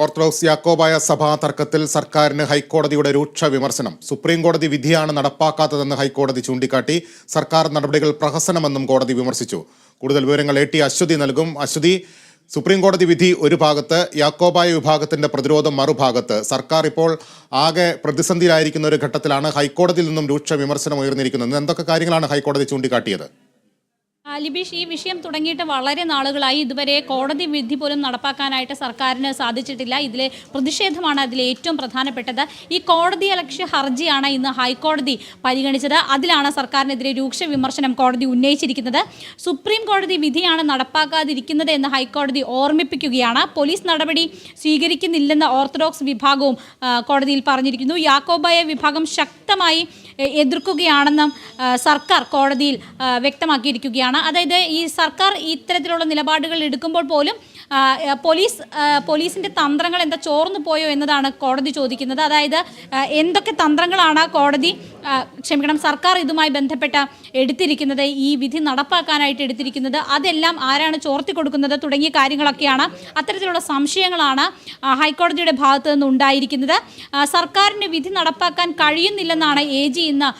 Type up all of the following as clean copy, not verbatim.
Orthodox Yakobaya സഭാ തർക്കത്തിൽ സർക്കാരിന് ഹൈക്കോടതിയുടെ രൂക്ഷ വിമർശനം. സുപ്രീം കോടതി വിധിയാണ് നടപ്പാക്കാത്തതെന്ന് ഹൈക്കോടതി ചൂണ്ടിക്കാട്ടി. സർക്കാർ നടപടികൾ പ്രഹസനമെന്നും കോടതി വിമർശിച്ചു. കൂടുതൽ വിവരങ്ങൾ AT അശ്വതി നൽകും. അശ്വതി, സുപ്രീം കോടതി വിധി ഒരു ഭാഗത്ത്, യാക്കോബായ വിഭാഗത്തിന്റെ പ്രതിരോധം മറുഭാഗത്ത്. സർക്കാർ ഇപ്പോൾ ആകെ പ്രതിസന്ധിയിലായിരിക്കുന്ന ഒരു ഘട്ടത്തിലാണ് ഹൈക്കോടതിയിൽ നിന്നും രൂക്ഷ വിമർശനം ഉയർന്നിരിക്കുന്നത്. എന്തൊക്കെ കാര്യങ്ങളാണ് ഹൈക്കോടതി ചൂണ്ടിക്കാട്ടിയത്? ലിബീഷ്, ഈ വിഷയം തുടങ്ങിയിട്ട് വളരെ നാളുകളായി. ഇതുവരെ കോടതി വിധി പോലും നടപ്പാക്കാനായിട്ട് സർക്കാരിന് സാധിച്ചിട്ടില്ല. ഇതിലെ പ്രതിഷേധമാണ് അതിലെ ഏറ്റവും പ്രധാനപ്പെട്ടത്. ഈ കോടതിയലക്ഷ്യ ഹർജിയാണ് ഇന്ന് ഹൈക്കോടതി പരിഗണിച്ചത്. അതിലാണ് സർക്കാരിനെതിരെ രൂക്ഷ വിമർശനം കോടതി ഉന്നയിച്ചിരിക്കുന്നത്. സുപ്രീം കോടതി വിധിയാണ് നടപ്പാക്കാതിരിക്കുന്നത് എന്ന് ഹൈക്കോടതി ഓർമ്മിപ്പിക്കുകയാണ്. പോലീസ് നടപടി സ്വീകരിക്കുന്നില്ലെന്ന് ഓർത്തഡോക്സ് വിഭാഗവും കോടതിയിൽ പറഞ്ഞിരിക്കുന്നു. യാക്കോബായ വിഭാഗം ശക്തമായി എതിർക്കുകയാണെന്നും സർക്കാർ കോടതിയിൽ വ്യക്തമാക്കിയിരിക്കുകയാണ്. അതായത് ഈ സർക്കാർ ഇത്തരത്തിലുള്ള നിലപാടുകൾ എടുക്കുമ്പോൾ പോലും പോലീസിൻ്റെ തന്ത്രങ്ങൾ എന്താ ചോർന്നു പോയോ എന്നതാണ് കോടതി ചോദിക്കുന്നത്. അതായത് എന്തൊക്കെ തന്ത്രങ്ങളാണ് സർക്കാർ ഇതുമായി ബന്ധപ്പെട്ട എടുത്തിരിക്കുന്നത്, ഈ വിധി നടപ്പാക്കാനായിട്ട് എടുത്തിരിക്കുന്നത്, അതെല്ലാം ആരാണ് ചോർത്തി കൊടുക്കുന്നത് തുടങ്ങിയ കാര്യങ്ങളൊക്കെയാണ്. അത്തരത്തിലുള്ള സംശയങ്ങളാണ് ഹൈക്കോടതിയുടെ ഭാഗത്തു നിന്ന് ഉണ്ടായിരിക്കുന്നത്. സർക്കാരിന് വിധി നടപ്പാക്കാൻ കഴിയുന്നില്ലെന്നാണ് AG ഇന്ന്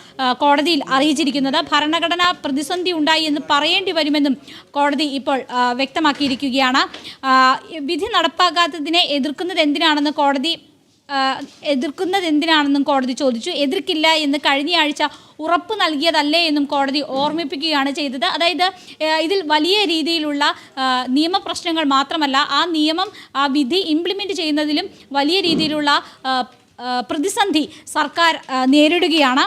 കോടതിയിൽ അറിയിച്ചിരിക്കുന്നത്. ഭരണഘടനാ പ്രതിസന്ധി ഉണ്ടായി എന്ന് പറയേണ്ടി വരുമെന്നും കോടതി ഇപ്പോൾ വ്യക്തമാക്കിയിരിക്കുകയാണ്. വിധി നടപ്പാക്കാത്തതിനെ എതിർക്കുന്നത് എന്തിനാണെന്നും കോടതി ചോദിച്ചു. എതിർക്കില്ല എന്ന് കഴിഞ്ഞയാഴ്ച ഉറപ്പ് നൽകിയതല്ലേ എന്നും കോടതി ഓർമ്മിപ്പിക്കുകയാണ് ചെയ്തത്. അതായത് ഇതിൽ വലിയ രീതിയിലുള്ള നിയമപ്രശ്നങ്ങൾ മാത്രമല്ല, ആ വിധി ഇംപ്ലിമെൻറ്റ് ചെയ്യുന്നതിലും വലിയ രീതിയിലുള്ള പ്രതിസന്ധി സർക്കാർ നേരിടുകയാണ്.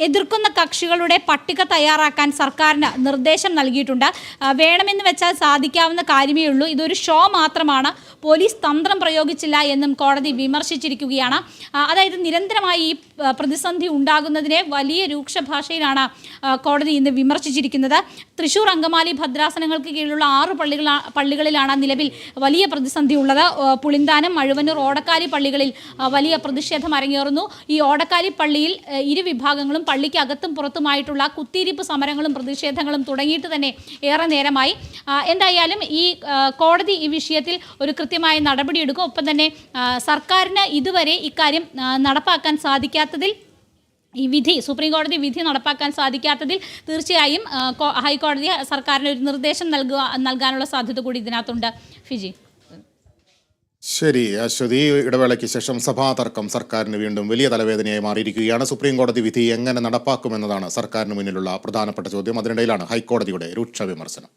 എതിർക്കുന്ന കക്ഷികളുടെ പട്ടിക തയ്യാറാക്കാൻ സർക്കാരിന് നിർദ്ദേശം നൽകിയിട്ടുണ്ട്. വേണമെന്ന് വെച്ചാൽ സാധിക്കാവുന്ന കാര്യമേ ഉള്ളൂ. ഇതൊരു ഷോ മാത്രമാണ്, പോലീസ് തന്ത്രം പ്രയോഗിച്ചില്ല എന്നും കോടതി വിമർശിച്ചിരിക്കുകയാണ്. അതായത് നിരന്തരമായി ഈ പ്രതിസന്ധി ഉണ്ടാകുന്നതിനെ വലിയ രൂക്ഷ ഭാഷയിലാണ് കോടതി ഇന്ന് വിമർശിച്ചിരിക്കുന്നത്. തൃശ്ശൂർ, അങ്കമാലി ഭദ്രാസനങ്ങൾക്ക് കീഴിലുള്ള 6 പള്ളികളിലാണ് നിലവിൽ വലിയ പ്രതിസന്ധി ഉള്ളത്. പുളിന്താനം, മഴുവന്നൂർ, ഓടക്കാലി പള്ളികളിൽ വലിയ പ്രതിഷേധം അരങ്ങേറുന്നു. ഈ ഓടക്കാലി പള്ളിയിൽ ഇരുവിഭാഗങ്ങളും പള്ളിക്ക് അകത്തും പുറത്തുമായിട്ടുള്ള കുത്തിയിരിപ്പ് സമരങ്ങളും പ്രതിഷേധങ്ങളും തുടങ്ങിയിട്ട് തന്നെ ഏറെ നേരമായി. എന്തായാലും ഈ കോടതി ഈ വിഷയത്തിൽ ഒരു കൃത്യമായ നടപടിയെടുക്കും. ഒപ്പം തന്നെ സർക്കാരിന് ഇതുവരെ ഇക്കാര്യം നടപ്പാക്കാൻ സാധിക്കാത്തതിൽ, ഈ സുപ്രീം കോടതി വിധി നടപ്പാക്കാൻ സാധിക്കാത്തതിൽ തീർച്ചയായും ഹൈക്കോടതി സർക്കാരിന് ഒരു നിർദ്ദേശം നൽകാനുള്ള സാധ്യത കൂടി ഇതിനകത്തുണ്ട്. ഫിജി. ശരി അശ്വതി, ഇടവേളയ്ക്ക് ശേഷം സഭാ തർക്കം സർക്കാരിന് വീണ്ടും വലിയ തലവേദനയായി മാറിയിരിക്കുകയാണ്. സുപ്രീം കോടതി വിധി എങ്ങനെ നടപ്പാക്കുമെന്നതാണ് സർക്കാരിന് മുന്നിലുള്ള പ്രധാനപ്പെട്ട ചോദ്യം. അതിനിടയിലാണ് ഹൈക്കോടതിയുടെ രൂക്ഷ വിമർശനം.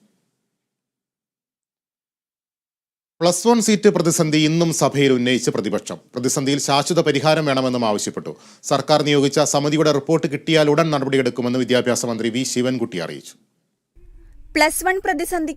+1 സീറ്റ് പ്രതിസന്ധി ഇന്നും സഭയിൽ ഉന്നയിച്ച് പ്രതിപക്ഷം. പ്രതിസന്ധിയിൽ ശാശ്വത പരിഹാരം വേണമെന്നും ആവശ്യപ്പെട്ടു. സർക്കാർ നിയോഗിച്ച സമിതിയുടെ റിപ്പോർട്ട് കിട്ടിയാൽ ഉടൻ നടപടിയെടുക്കുമെന്ന് വിദ്യാഭ്യാസ മന്ത്രി V. ശിവൻകുട്ടി അറിയിച്ചു. +1 പ്രതിസന്ധി